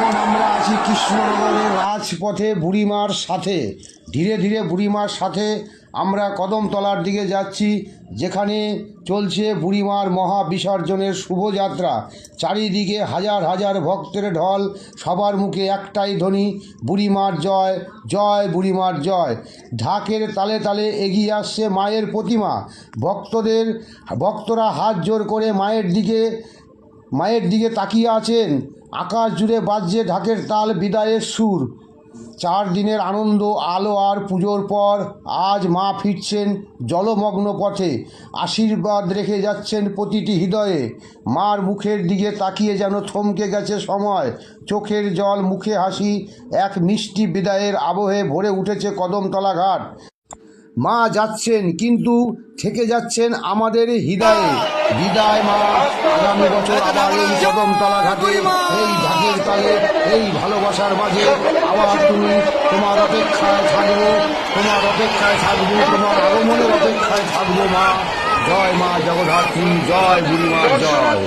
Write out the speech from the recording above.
এখন আমরা আছি কৃষ্ণনগরের রাজপথে বুড়িমার সাথে। ধীরে ধীরে বুড়িমার সাথে আমরা কদমতলার দিকে যাচ্ছি, যেখানে চলছে বুড়িমার মহা বিসর্জনের শুভযাত্রা। চারিদিকে হাজার হাজার ভক্তের ঢল, সবার মুখে একটাই ধ্বনি, বুড়িমার জয়, জয় বুড়িমার জয়। ঢাকের তালে তালে এগিয়ে আসছে মায়ের প্রতিমা। ভক্তরা হাত জোর করে মায়ের দিকে তাকিয়ে আছেন। আকাশ জুড়ে বাজছে ঢাকের তাল, বিদায়ের সুর। 4 দিনের আনন্দ, আলো আর পুজোর পর আজ মা ফিরছেন জলমগ্ন পথে। আশীর্বাদ রেখে যাচ্ছেন প্রতিটি হৃদয়ে। মার মুখের দিকে তাকিয়ে যেন থমকে গেছে সময়। চোখের জল, মুখে হাসি, এক মিষ্টি বিদায়ের আবহে ভরে উঠেছে কদমতলা ঘাট। মা যাচ্ছেন, কিন্তু থেকে যাচ্ছেন আমাদের হৃদয়ে। বিদায় মা, আগামী বছর আবার এই কদমতলা ঘাটে, এই ঢাকের তালে, এই ভালোবাসার মাঝে আবার তোমার অপেক্ষায় থাকবো, তোমার আগমনের অপেক্ষায় থাকবো মা। জয় মা জগদ্ধাত্রী, জয় বুড়িমার জয়।